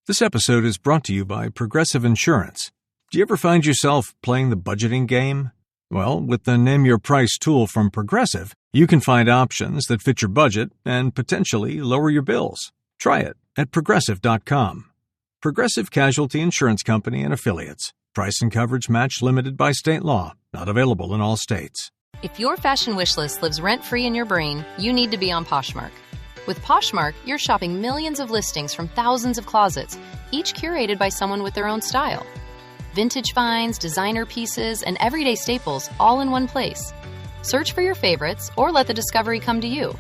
This episode is brought to you by Progressive Insurance. Do you ever find yourself playing the budgeting game? Well, with the Name Your Price tool from Progressive, you can find options that fit your budget and potentially lower your bills. Try it at Progressive.com. Progressive Casualty Insurance Company and Affiliates. Price and coverage match limited by state law. Not available in all states. If your fashion wish list lives rent-free in your brain, you need to be on Poshmark. With Poshmark, you're shopping millions of listings from thousands of closets, each curated by someone with their own style. Vintage finds, designer pieces, and everyday staples all in one place. Search for your favorites or let the discovery come to you.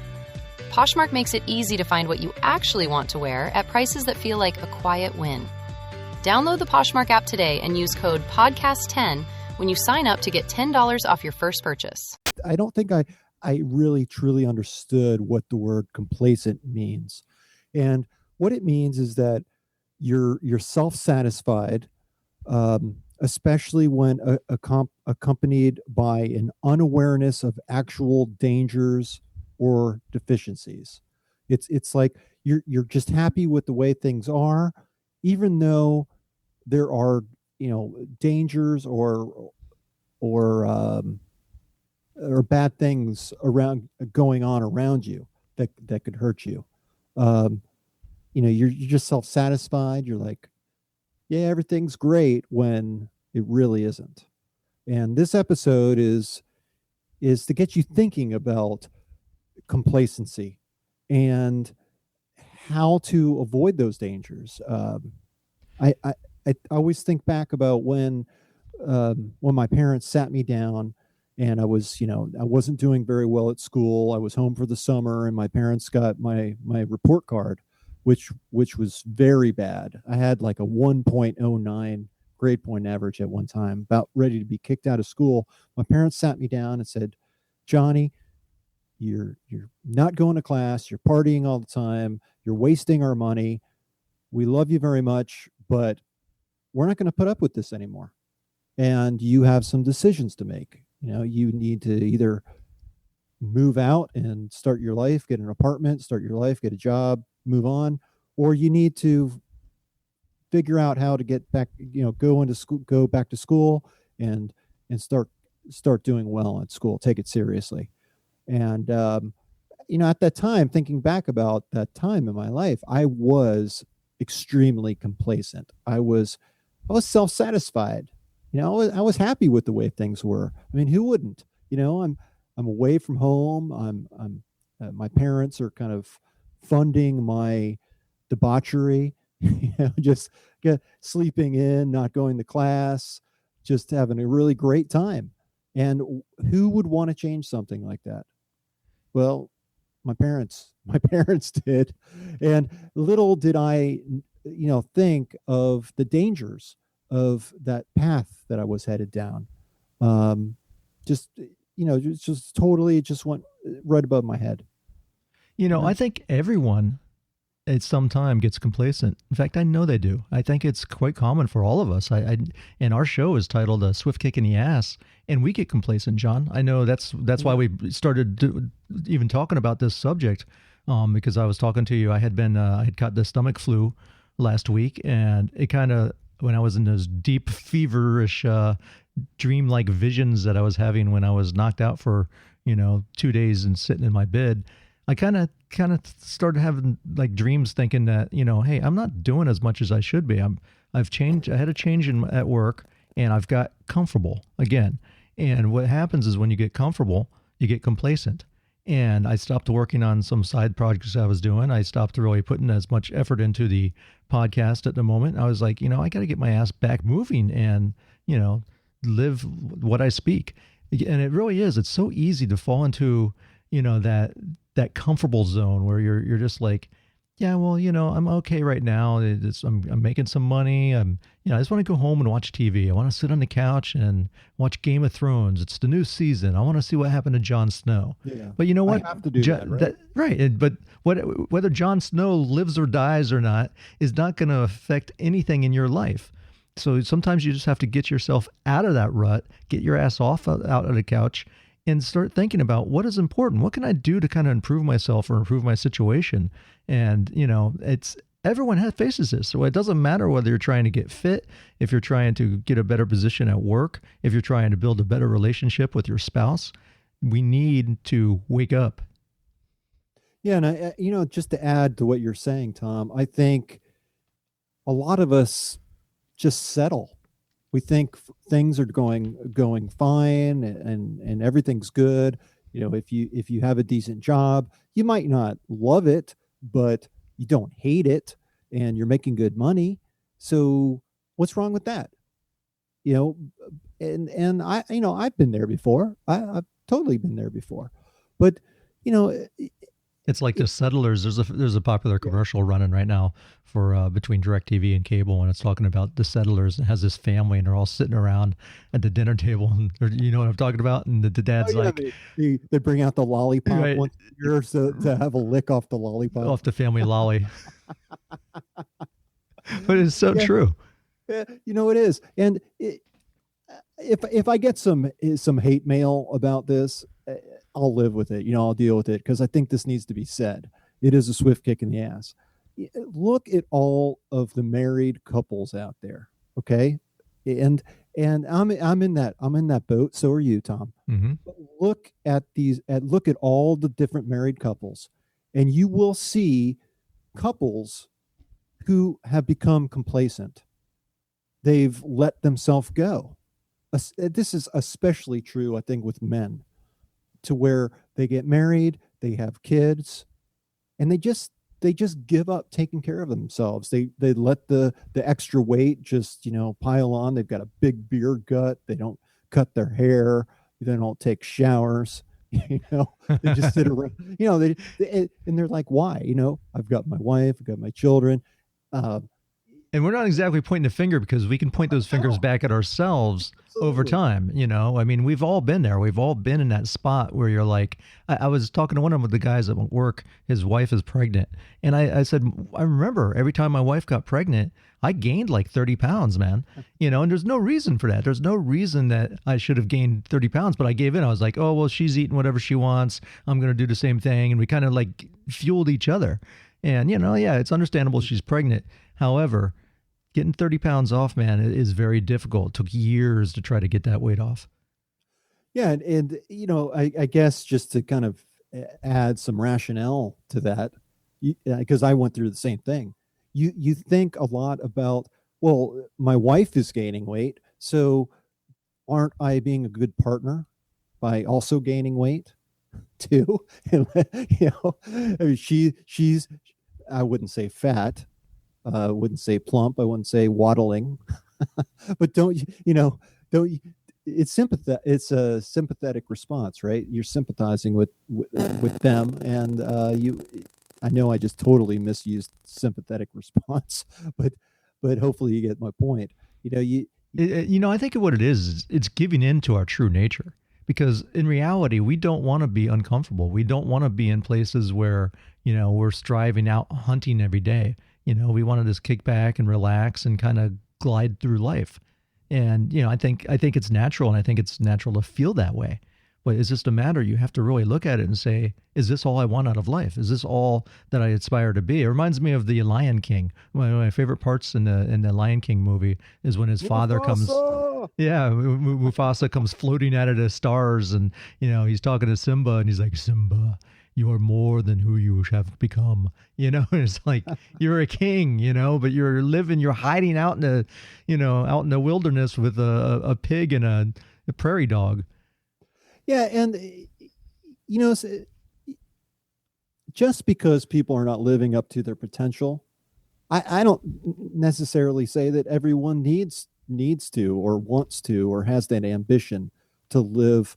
Poshmark makes it easy to find what you actually want to wear at prices that feel like a quiet win. Download the Poshmark app today and use code PODCAST10 when you sign up to get $10 off your first purchase. I don't think I really truly understood what the word complacent means. And what it means is that you're self-satisfied, especially when accompanied by an unawareness of actual dangers or deficiencies. It's like you're just happy with the way things are, even though there are, dangers or bad things going on around you that could hurt you. You're just self-satisfied. You're like, yeah, everything's great when it really isn't. And this episode is to get you thinking about complacency and how to avoid those dangers. I always think back about when my parents sat me down and I wasn't doing very well at school. I was home for the summer and my parents got my report card, which was very bad. I had like a 1.09 grade point average at one time, about ready to be kicked out of school. My parents sat me down and said, "Johnny, you're not going to class. You're partying all the time. You're wasting our money. We love you very much, but we're not going to put up with this anymore. And you have some decisions to make. You need to either move out and start your life, get an apartment, start your life, get a job, move on, or you need to figure out how to get back, go back to school and start doing well at school, take it seriously." And, at that time, thinking back about that time in my life, I was extremely complacent. I was self-satisfied. I was happy with the way things were. I mean, who wouldn't? I'm away from home. I'm my parents are kind of funding my debauchery, just sleeping in, not going to class, just having a really great time. And who would want to change something like that? Well, my parents did. And little did I, think of the dangers of that path that I was headed down. Just totally just went right above my head. I think everyone at some time gets complacent. In fact, I know they do. I think it's quite common for all of us. And our show is titled "A Swift Kick in the Ass," and we get complacent, John. I know that's why we started even talking about this subject, because I was talking to you. I had caught the stomach flu last week, and it kind of, when I was in those deep, feverish, dreamlike visions that I was having when I was knocked out for 2 days and sitting in my bed, I kind of started having like dreams, thinking that, hey, I'm not doing as much as I should be. I've changed. I had a change at work, and I've got comfortable again. And what happens is when you get comfortable, you get complacent. And I stopped working on some side projects I was doing. I stopped really putting as much effort into the podcast at the moment. I was like, I got to get my ass back moving and, live what I speak. And it really is. It's so easy to fall into, that comfortable zone where you're just like, yeah, well, I'm okay right now. I'm making some money. I just want to go home and watch TV. I want to sit on the couch and watch Game of Thrones. It's the new season. I want to see what happened to Jon Snow. Yeah. But you know what? I have to do that, right? Right. But whether Jon Snow lives or dies or not is not going to affect anything in your life. So sometimes you just have to get yourself out of that rut, get your ass out of the couch, and start thinking about what is important. What can I do to kind of improve myself or improve my situation? And, Everyone faces this. So it doesn't matter whether you're trying to get fit, if you're trying to get a better position at work, if you're trying to build a better relationship with your spouse. We need to wake up. Yeah, and just to add to what you're saying, Tom, I think a lot of us just settle. We think things are going fine and everything's good. If you have a decent job, you might not love it, but you don't hate it, and you're making good money. So what's wrong with that? And I've been there before. I've totally been there before, but it's like the settlers. There's a popular commercial running right now for between DirecTV and cable, and it's talking about the settlers. It has this family, and they're all sitting around at the dinner table, and you know what I'm talking about. And the dad's they bring out the lollipop right. once a year to have a lick off the lollipop, off the family lolly. But it's so true. Yeah, it is. And if I get some hate mail about this, I'll live with it. I'll deal with it, because I think this needs to be said. It is a swift kick in the ass. Look at all of the married couples out there. Okay. And I'm in that boat. So are you, Tom. Mm-hmm. Look at all the different married couples, and you will see couples who have become complacent. They've let themselves go. This is especially true, I think, with men, to where they get married, they have kids, and they just give up taking care of themselves. They let the extra weight just pile on. They've got a big beard gut. They don't cut their hair. They don't take showers. They just sit around. And they're like, why? I've got my wife, I've got my children. And we're not exactly pointing the finger, because we can point those fingers back at ourselves. Absolutely. Over time. I mean, we've all been there. We've all been in that spot where you're like, I was talking to one of the guys at work, his wife is pregnant. And I said, I remember every time my wife got pregnant, I gained like 30 pounds, man. And there's no reason for that. There's no reason that I should have gained 30 pounds, but I gave in. I was like, oh, well, she's eating whatever she wants. I'm going to do the same thing. And we kind of like fueled each other. And, it's understandable she's pregnant. However, getting 30 pounds off, man, is very difficult. It took years to try to get that weight off. Yeah. And I guess just to kind of add some rationale to that, because I went through the same thing. You think a lot about, well, my wife is gaining weight, so aren't I being a good partner by also gaining weight too? And, I mean, she's, I wouldn't say fat. I wouldn't say plump. I wouldn't say waddling, but it's a sympathetic response, right? You're sympathizing with them. And I know I just totally misused sympathetic response, but hopefully you get my point. I think what it is it's giving in to our true nature, because in reality, we don't want to be uncomfortable. We don't want to be in places where, we're striving out hunting every day. We want to just kick back and relax and kind of glide through life. And, I think it's natural, and I think it's natural to feel that way. But it's just a matter, you have to really look at it and say, is this all I want out of life? Is this all that I aspire to be? It reminds me of the Lion King. One of my favorite parts in the Lion King movie is when his father comes. Yeah, Mufasa comes floating out of the stars, and, he's talking to Simba, and he's like, Simba, you are more than who you have become. It's like, you're a king, but you're hiding out in the wilderness with a pig and a prairie dog. Yeah. And, just because people are not living up to their potential, I don't necessarily say that everyone needs to, or wants to, or has that ambition to live,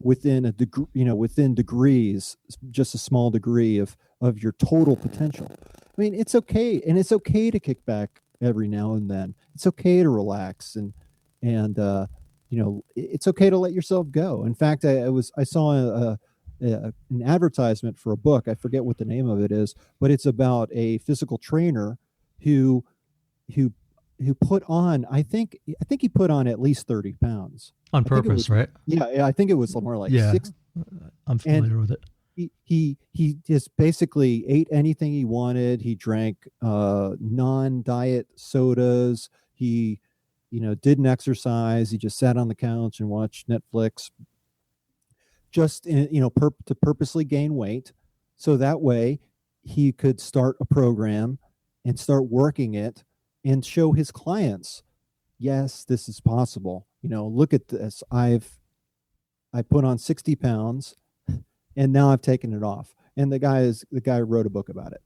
within a degree, within degrees, just a small degree of your total potential. I mean, it's okay. And it's okay to kick back every now and then. It's okay to relax and it's okay to let yourself go. In fact, I saw an advertisement for a book. I forget what the name of it is, but it's about a physical trainer who put on, I think he put on at least 30 pounds. On purpose, right? Yeah. I think it was somewhere like 6. I'm familiar with it. he just basically ate anything he wanted. He drank non-diet sodas. He, didn't exercise. He just sat on the couch and watched Netflix, just to purposely gain weight, so that way he could start a program and start working it and show his clients, yes, this is possible. Look at this. I put on 60 pounds and now I've taken it off. And the guy wrote a book about it.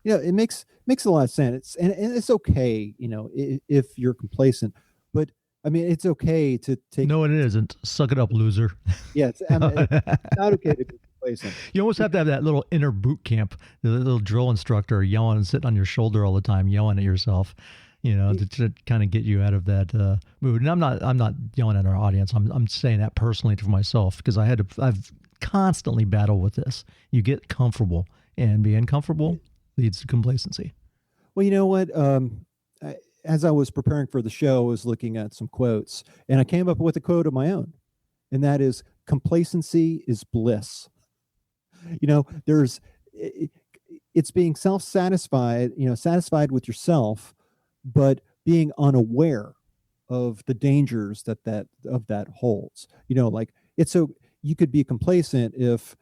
It makes a lot of sense. And it's okay, if you're complacent, but I mean, it's okay to take. No, it isn't. Suck it up, loser. Yeah, it's not okay to be complacent. You almost have to have that little inner boot camp, the little drill instructor yelling and sitting on your shoulder all the time, yelling at yourself, to kind of get you out of that mood. And I'm not yelling at our audience. I'm saying that personally for myself, because I've constantly battled with this. You get comfortable, and being comfortable leads to complacency. Well, you know what? As I was preparing for the show, I was looking at some quotes, and I came up with a quote of my own, and that is, complacency is bliss. It's being self-satisfied, satisfied with yourself, but being unaware of the dangers that holds. So you could be complacent if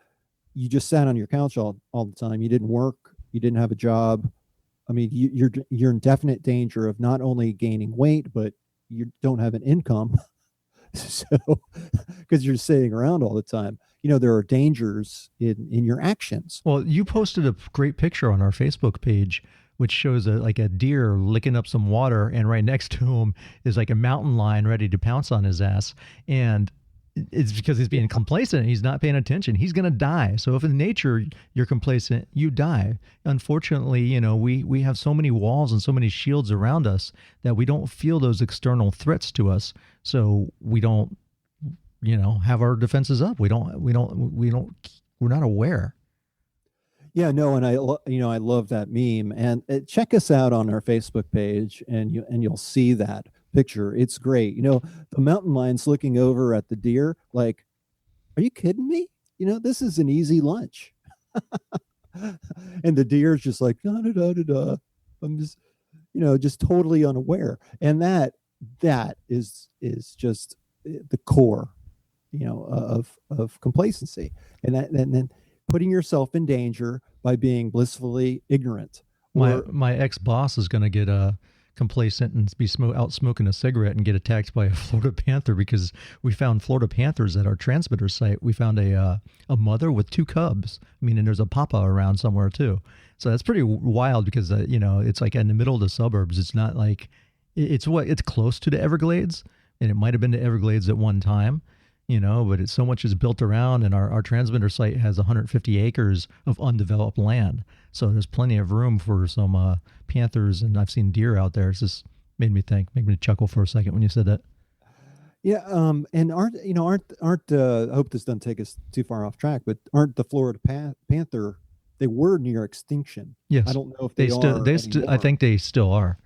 you just sat on your couch all the time. You didn't work, you didn't have a job. I mean, you're in definite danger of not only gaining weight, but you don't have an income. So, because you're sitting around all the time, there are dangers in your actions. Well, you posted a great picture on our Facebook page, which shows a deer licking up some water, and right next to him is like a mountain lion ready to pounce on his ass. And it's because he's being complacent. He's not paying attention. He's going to die. So if in nature you're complacent, you die. Unfortunately, we have so many walls and so many shields around us that we don't feel those external threats to us. So we don't, have our defenses up. We're not aware. Yeah, no, and I love that meme. And check us out on our Facebook page, and you'll see that picture. It's great. The mountain lion's looking over at the deer like, are you kidding me? This is an easy lunch. And the deer's just like, da, da, da, da, da. I'm just, just totally unaware. And that is just the core, of complacency. And then putting yourself in danger by being blissfully ignorant. My ex-boss is going to get complacent and be out smoking a cigarette and get attacked by a Florida panther, because we found Florida panthers at our transmitter site. We found a mother with 2 cubs. I mean, and there's a papa around somewhere too. So that's pretty wild, because it's like in the middle of the suburbs. It's not like it's close to the Everglades, and it might have been the Everglades at one time. But so much is built around, and our transmitter site has 150 acres of undeveloped land. So there's plenty of room for some panthers, and I've seen deer out there. It's just made me chuckle for a second when you said that. Yeah, and aren't I hope this doesn't take us too far off track, but aren't the Florida panther? They were near extinction. Yes, I don't know if they are. I think they still are.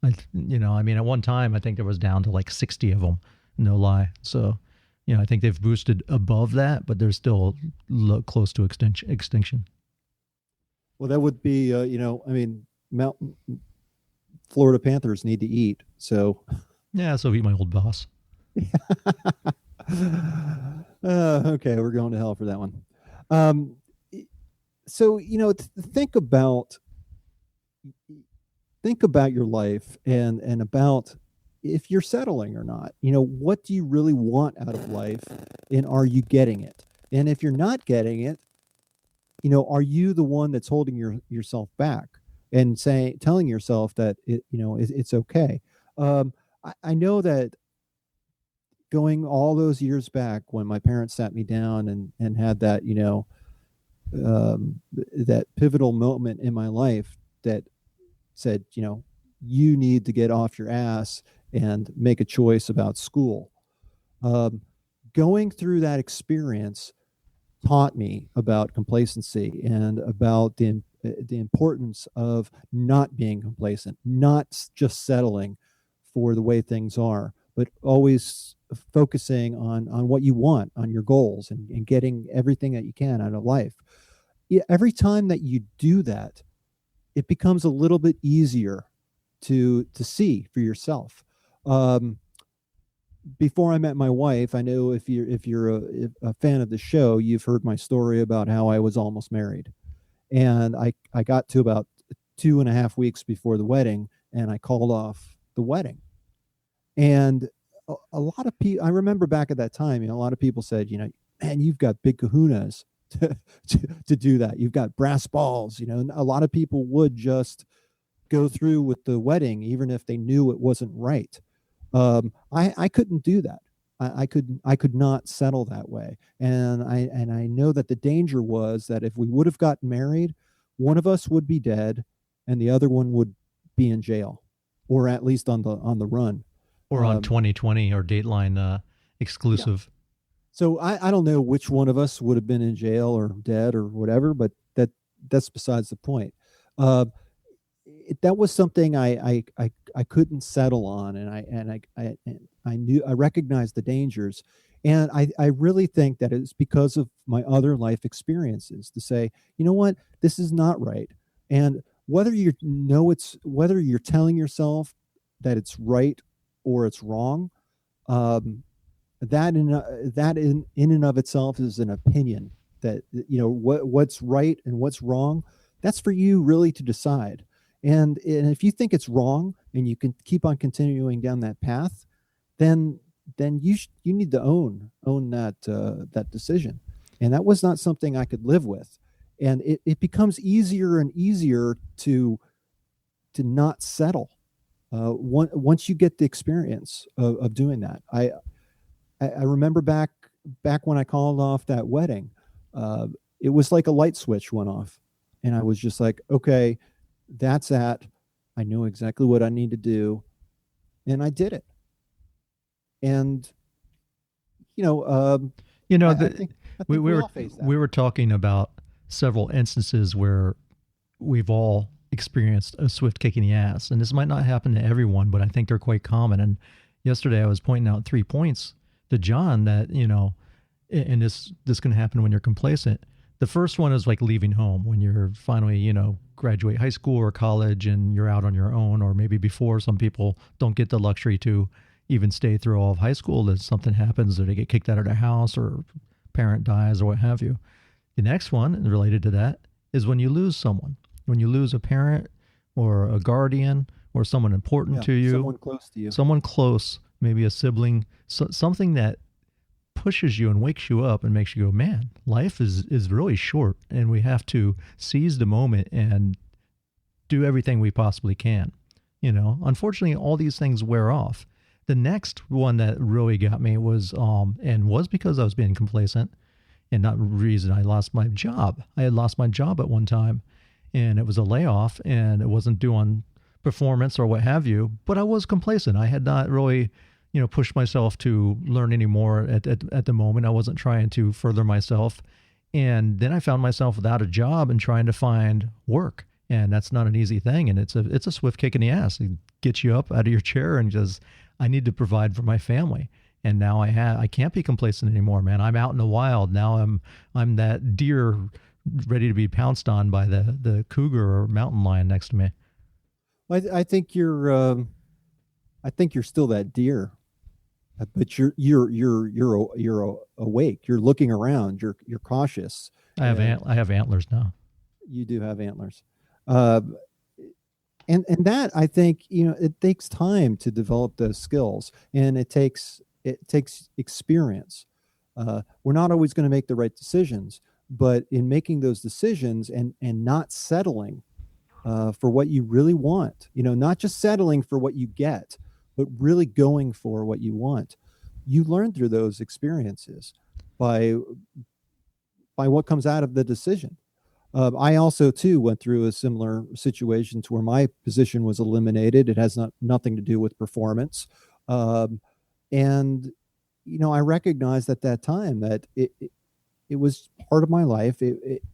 At one time I think there was down to like 60 of them. No lie. So. I think they've boosted above that, but they're still close to extinction. Well, that would be, mountain Florida panthers need to eat. So, yeah, so eat my old boss. Okay, we're going to hell for that one. So, think about your life and about if you're settling or not. What do you really want out of life, and are you getting it? And if you're not getting it, are you the one that's holding yourself back and telling yourself that it's okay? I know that going all those years back when my parents sat me down and had that that pivotal moment in my life that said, you need to get off your ass and make a choice about school. Going through that experience taught me about complacency and about the importance of not being complacent, not just settling for the way things are, but always focusing on what you want, on your goals, and getting everything that you can out of life. Yeah, every time that you do that, it becomes a little bit easier to see for yourself. Um, Before I met my wife, I know if you're a fan of the show, you've heard my story about how I was almost married, and I got to about 2.5 weeks before the wedding, and I called off the wedding. And a lot of people, I remember back at that time, a lot of people said, man, you've got big kahunas to do that. You've got brass balls, and a lot of people would just go through with the wedding, even if they knew it wasn't right. I couldn't do that. I could not settle that way. And I know that the danger was that if we would have gotten married, one of us would be dead and the other one would be in jail, or at least on the run. Or on 2020 or Dateline exclusive. Yeah. So I don't know which one of us would have been in jail or dead or whatever, but that's besides the point. That was something I couldn't settle on, and I recognized the dangers, and I really think that it's because of my other life experiences to say, you know what, this is not right. And whether whether you're telling yourself that it's right or it's wrong, that in and of itself is an opinion. That what's right and what's wrong, that's for you really to decide. And if you think it's wrong and you can keep on continuing down that path, then you need to own that decision. And that was not something I could live with. And it becomes easier and easier to not settle once you get the experience of doing that. I remember back when I called off that wedding, it was like a light switch went off, and I was just like, okay, that's that. I know exactly what I need to do, and I did it. And I think we were talking about several instances where we've all experienced a swift kick in the ass, and this might not happen to everyone, but I think they're quite common. And yesterday I was pointing out 3 points to John that, and this can happen when you're complacent. The first one is like leaving home when you're finally, graduate high school or college and you're out on your own, or maybe before. Some people don't get the luxury to even stay through all of high school. That something happens or they get kicked out of their house or parent dies or what have you. The next one related to that is when you lose someone, when you lose a parent or a guardian or someone important to you, someone close, maybe a sibling, something that pushes you and wakes you up and makes you go, man, life is really short, and we have to seize the moment and do everything we possibly can. Unfortunately, all these things wear off. The next one that really got me was because I was being complacent, and not the reason I lost my job. I had lost my job at one time, and it was a layoff, and it wasn't due on performance or what have you, but I was complacent. I had not really pushed myself to learn any more at the moment. I wasn't trying to further myself. And then I found myself without a job and trying to find work. And that's not an easy thing. And it's a swift kick in the ass. It gets you up out of your chair and just, I need to provide for my family. And now I can't be complacent anymore, man. I'm out in the wild. Now I'm that deer ready to be pounced on by the cougar or mountain lion next to me. I think you're still that deer. But you're awake. You're looking around. You're cautious. I have antlers now. You do have antlers, and that, I think, it takes time to develop those skills, and it takes experience. We're not always going to make the right decisions, but in making those decisions and not settling for what you really want, not just settling for what you get, but really going for what you want. You learn through those experiences by what comes out of the decision. I also, too, went through a similar situation to where my position was eliminated. It has nothing to do with performance. And, I recognized at that time that it was part of my life.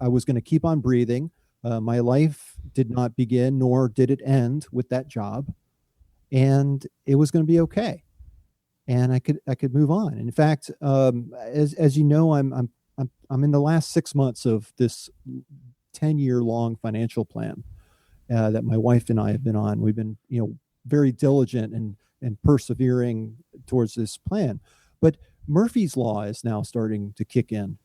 I was going to keep on breathing. My life did not begin, nor did it end with that job. And it was going to be okay. and I could move on. In fact, as you know, I'm in the last 6 months of this 10-year long financial plan that my wife and I have been on. We've been, very diligent and persevering towards this plan. But Murphy's Law is now starting to kick in.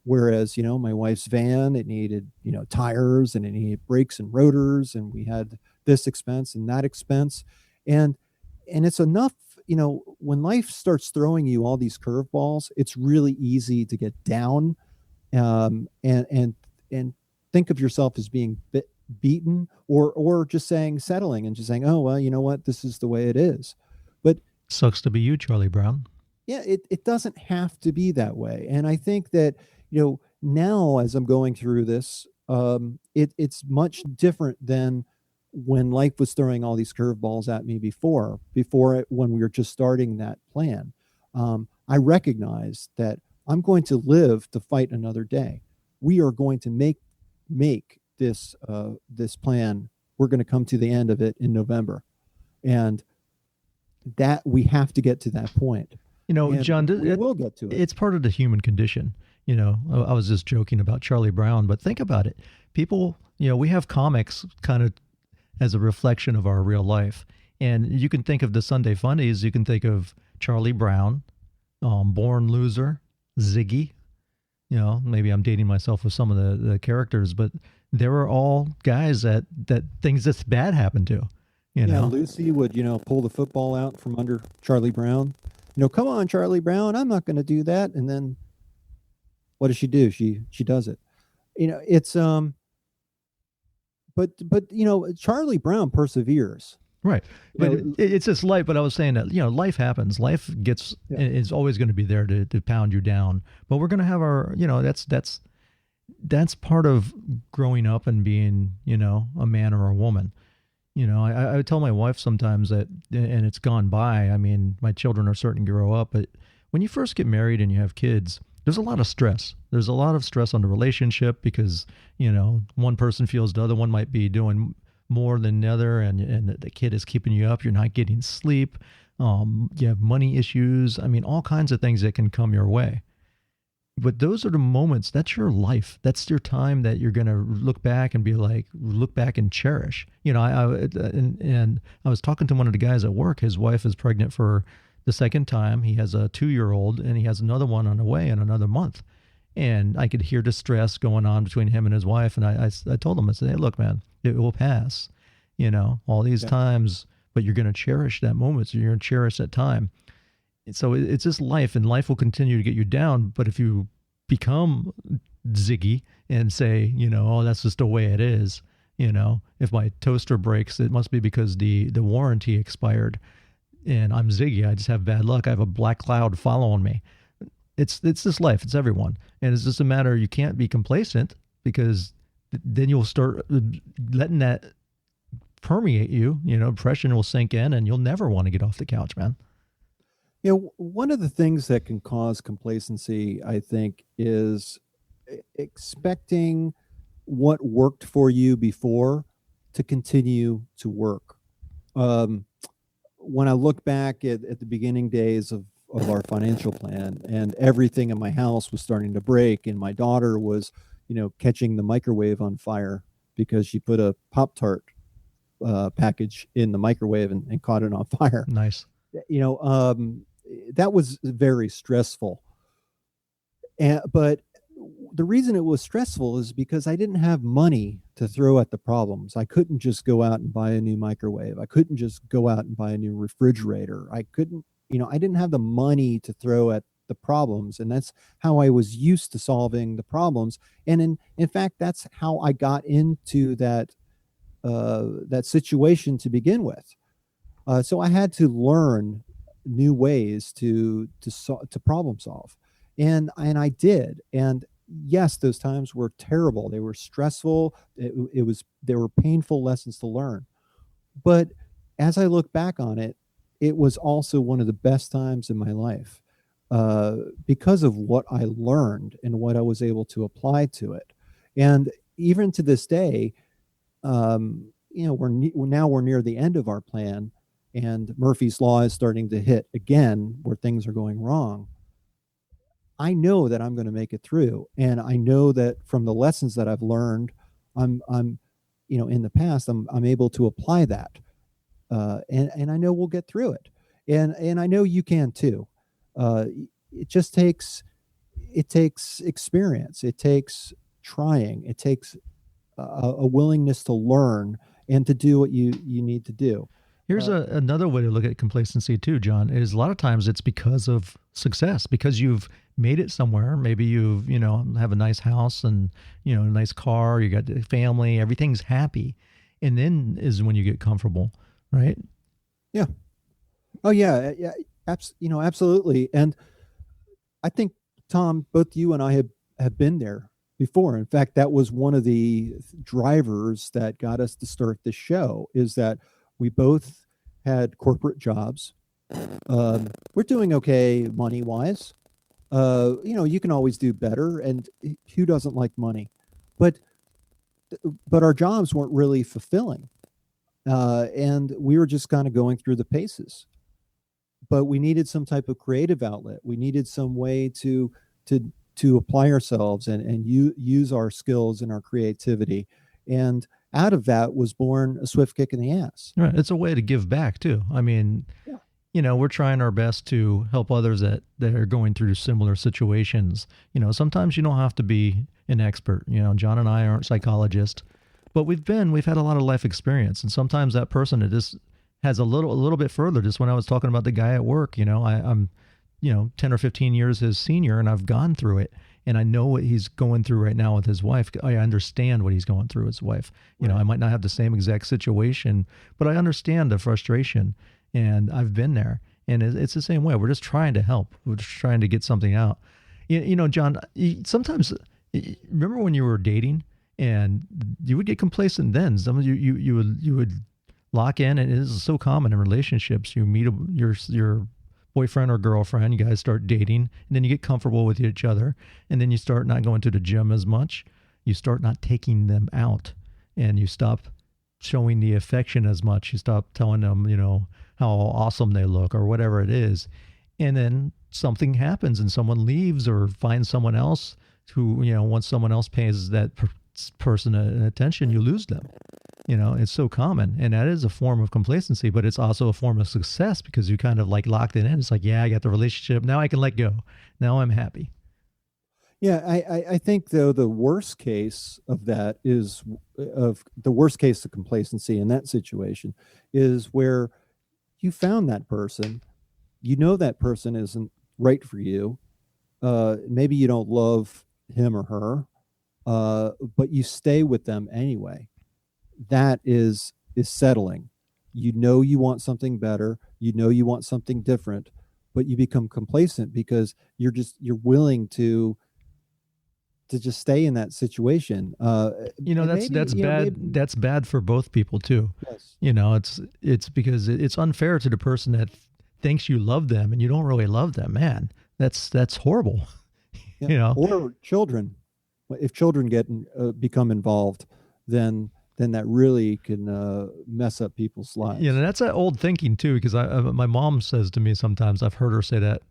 Whereas, my wife's van, it needed, tires, and it needed brakes and rotors, and we had this expense and that expense. And it's enough, when life starts throwing you all these curveballs, it's really easy to get down, and think of yourself as being beaten, or just settling and just saying, oh, well, you know what, this is the way it is. But sucks to be you, Charlie Brown. Yeah, it doesn't have to be that way. And I think that, now as I'm going through this, it's much different than when life was throwing all these curveballs at me when we were just starting that plan. I recognize that I'm going to live to fight another day. We are going to make this plan. We're going to come to the end of it in November, and that we have to get to that point. John, we will get to it. It's part of the human condition. I was just joking about Charlie Brown, but think about it. People, we have comics kind of as a reflection of our real life. And you can think of the Sunday Funnies. You can think of Charlie Brown, Born Loser, Ziggy. Maybe I'm dating myself with some of the characters, but they were all guys that things that's bad happened to. Lucy would, pull the football out from under Charlie Brown. Come on, Charlie Brown, I'm not going to do that. And then what does she do? She does it. It's but Charlie Brown perseveres. Right. But it's just life. But I was saying that, life happens. Life is always going to be there to pound you down. But we're going to have our, that's part of growing up and being, a man or a woman. I tell my wife sometimes that, and it's gone by. I mean, my children are starting to grow up, but when you first get married and you have kids, there's a lot of stress. There's a lot of stress on the relationship because, one person feels the other one might be doing more than the other, and the kid is keeping you up. You're not getting sleep. You have money issues. I mean, all kinds of things that can come your way. But those are the moments. That's your life. That's your time that you're going to look back and cherish. I was talking to one of the guys at work. His wife is pregnant for the second time. He has a 2-year-old, and he has another one on the way in another month. And I could hear the stress going on between him and his wife. And I told him, I said, hey, look, man, it will pass, all these times, but you're going to cherish that moment. So you're going to cherish that time. And so it's just life, and life will continue to get you down. But if you become Ziggy and say, oh, that's just the way it is, if my toaster breaks, it must be because the warranty expired. And I'm Ziggy. I just have bad luck. I have a black cloud following me. It's this life. It's everyone. And it's just a matter, you can't be complacent, because then you'll start letting that permeate you. Depression will sink in, and you'll never want to get off the couch, man. One of the things that can cause complacency, I think, is expecting what worked for you before to continue to work. When I look back at the beginning days of our financial plan, and everything in my house was starting to break, and my daughter was, catching the microwave on fire because she put a Pop-Tart package in the microwave and caught it on fire. Nice. That was very stressful. But the reason it was stressful is because I didn't have money to throw at the problems. I couldn't just go out and buy a new microwave. I couldn't just go out and buy a new refrigerator. I didn't have the money to throw at the problems. And that's how I was used to solving the problems. And in fact, that's how I got into that situation to begin with. So I had to learn new ways to problem solve. And I did. And yes, those times were terrible. They were stressful. They were painful lessons to learn. But as I look back on it, it was also one of the best times in my life because of what I learned and what I was able to apply to it. And even to this day, we're near the end of our plan. and Murphy's Law is starting to hit again where things are going wrong, I know that I'm going to make it through. And I know that from the lessons that I've learned, I'm in the past, I'm able to apply that. And I know we'll get through it. And I know you can too. It just takes experience. It takes trying. It takes a willingness to learn and to do what you need to do. Here's another way to look at complacency too, John, is a lot of times it's because of success, because you've made it somewhere. Maybe you've, have a nice house and, a nice car, you got a family, everything's happy. And then is when you get comfortable, right? Yeah. Oh yeah. Yeah. Absolutely. And I think, Tom, both you and I have been there before. In fact, that was one of the drivers that got us to start this show, is that we both had corporate jobs. We're doing okay money-wise. You can always do better, and who doesn't like money? But our jobs weren't really fulfilling, and we were just kind of going through the paces. But we needed some type of creative outlet. We needed some way to apply ourselves and use our skills and our creativity. And out of that was born a Swift Kick in the Ass. Right. It's a way to give back too. I mean, we're trying our best to help others that are going through similar situations. Sometimes you don't have to be an expert. John and I aren't psychologists, but we've had a lot of life experience. And sometimes that person that just has a little bit further. Just when I was talking about the guy at work, I'm 10 or 15 years his senior, and I've gone through it. And I know what he's going through right now with his wife. I understand what he's going through with his wife. Right. I might not have the same exact situation, but I understand the frustration, and I've been there. And it's the same way. We're just trying to help. We're just trying to get something out. John, sometimes, remember when you were dating and you would get complacent then? Some of you would lock in, and it is so common in relationships. You meet your boyfriend or girlfriend, you guys start dating, and then you get comfortable with each other, and then you start not going to the gym as much. You start not taking them out, and you stop showing the affection as much. You stop telling them, how awesome they look or whatever it is. And then something happens and someone leaves or finds someone else who, once someone else pays that person attention, you lose them. It's so common, and that is a form of complacency, but it's also a form of success because you kind of like locked it in. It's like, yeah, I got the relationship. Now I can let go. Now I'm happy. Yeah. I think though, the worst case of that the worst case of complacency in that situation is where you found that person, that person isn't right for you. Maybe you don't love him or her, but you stay with them anyway. That is settling. You want something better. You want something different, but you become complacent because you're willing to just stay in that situation. That's bad. That's bad for both people too. Yes. It's because it's unfair to the person that thinks you love them and you don't really love them. Man, that's horrible. Yeah. Or children. If children become involved, then that really can mess up people's lives. That's that old thinking too, because my mom says to me sometimes, I've heard her say that,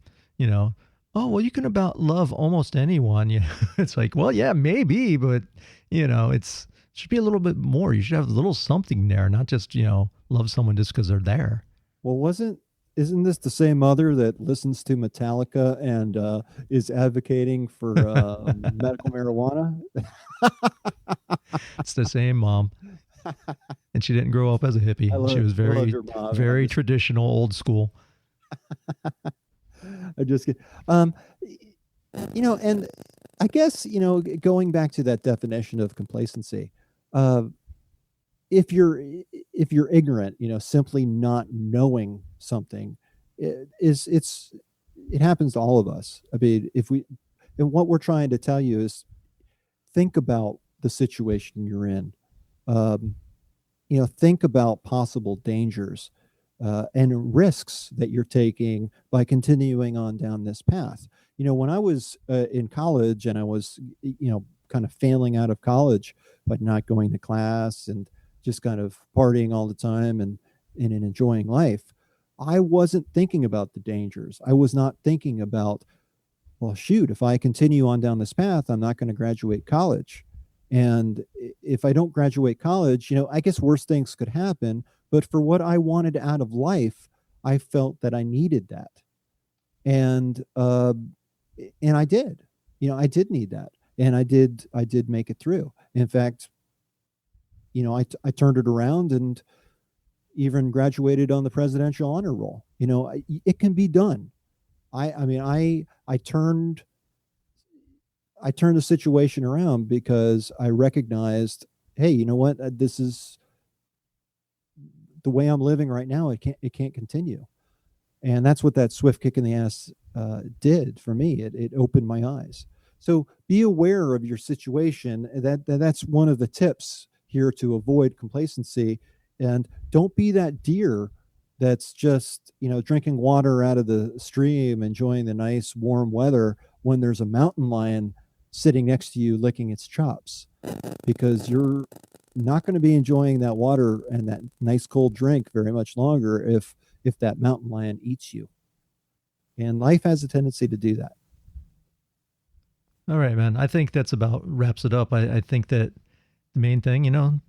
oh, well, you can about love almost anyone. It's like, well, yeah, maybe, but it should be a little bit more. You should have a little something there, not just, love someone just because they're there. Well, isn't this the same mother that listens to Metallica and is advocating for medical marijuana? It's the same mom. And she didn't grow up as a hippie. She was very traditional, old school. I just get, and I guess, going back to that definition of complacency, if you're ignorant, simply not knowing something, it happens to all of us. I mean, and what we're trying to tell you is think about the situation you're in. Think about possible dangers and risks that you're taking by continuing on down this path. When I was in college and I was, kind of failing out of college, but not going to class and just kind of partying all the time and and in enjoying life, I wasn't thinking about the dangers. I was not thinking about, well, shoot, if I continue on down this path, I'm not going to graduate college. And if I don't graduate college, I guess worse things could happen. But for what I wanted out of life, I felt that I needed that. And I did. I did need that. And I did make it through. In fact, I turned it around and even graduated on the presidential honor roll. It can be done. I turned the situation around because I recognized, hey, you know what? This is the way I'm living right now. It can't continue. And that's what that swift kick in the ass did for me. It opened my eyes. So be aware of your situation. That's one of the tips here to avoid complacency. And don't be that deer that's just, drinking water out of the stream, enjoying the nice warm weather when there's a mountain lion sitting next to you licking its chops, because you're not going to be enjoying that water and that nice cold drink very much longer if that mountain lion eats you. And life has a tendency to do that. All right, man. I think that's about wraps it up. I think that the main thing,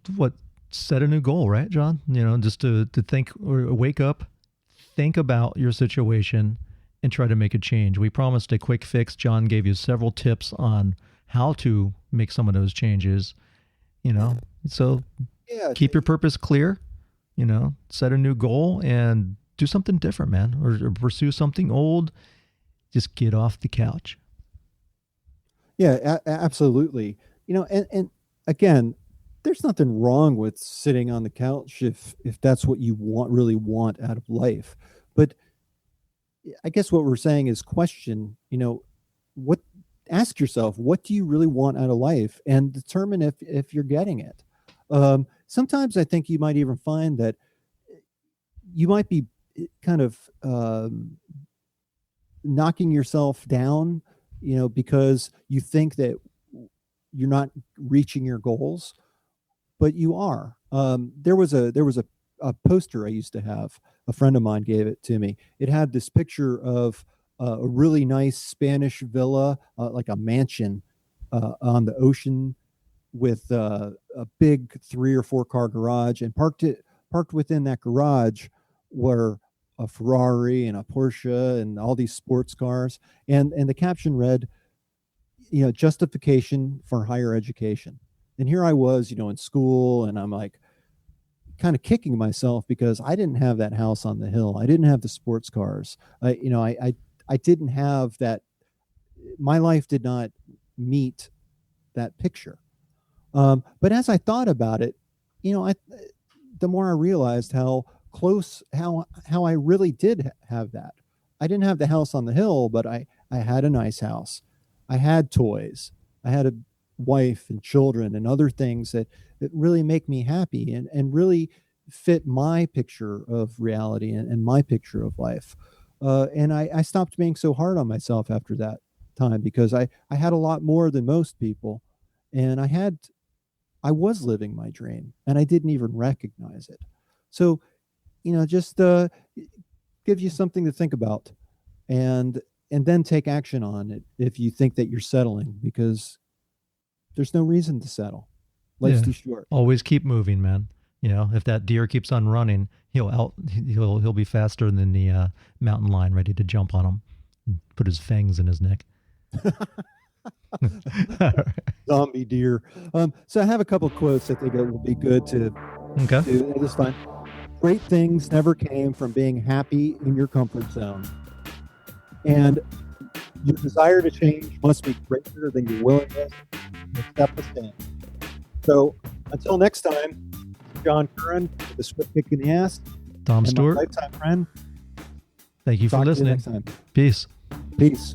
set a new goal, right, John? Just to think or wake up, think about your situation and try to make a change. We promised a quick fix. John gave you several tips on how to make some of those changes, so keep your purpose clear, set a new goal and do something different, man, or pursue something old. Just get off the couch. Yeah, absolutely. And again, there's nothing wrong with sitting on the couch if that's what you really want out of life. But I guess what we're saying is question, ask yourself, what do you really want out of life, and determine if you're getting it. Sometimes I think you might even find that you might be kind of knocking yourself down, because you think that you're not reaching your goals, but you are. There was a poster I used to have. A friend of mine gave it to me. It had this picture of a really nice Spanish villa, like a mansion on the ocean, with a big 3 or 4 car garage, and parked within that garage were a Ferrari and a Porsche and all these sports cars. And the caption read, justification for higher education. And here I was, in school, and I'm like kind of kicking myself because I didn't have that house on the hill. I didn't have the sports cars. I didn't have that. My life did not meet that picture. But as I thought about it, the more I realized how I really did have that. I didn't have the house on the hill, but I had a nice house. I had toys. I had a wife and children and other things that really make me happy and really fit my picture of reality and my picture of life. And I stopped being so hard on myself after that time, because I had a lot more than most people, and I was living my dream, and I didn't even recognize it. So, just give you something to think about, and then take action on it if you think that you're settling, because there's no reason to settle. Life's too short. Always keep moving, man. If that deer keeps on running, he'll be faster than the mountain lion, ready to jump on him and put his fangs in his neck. Zombie deer. So I have a couple of quotes I think it will be good to do this fine. Great things never came from being happy in your comfort zone. And your desire to change must be greater than your willingness to accept the stand. So until next time, John Curren with the Swift Kick in the Ass. Tom Stewart. My lifetime friend. Thank you for listening. Next time. Peace. Peace.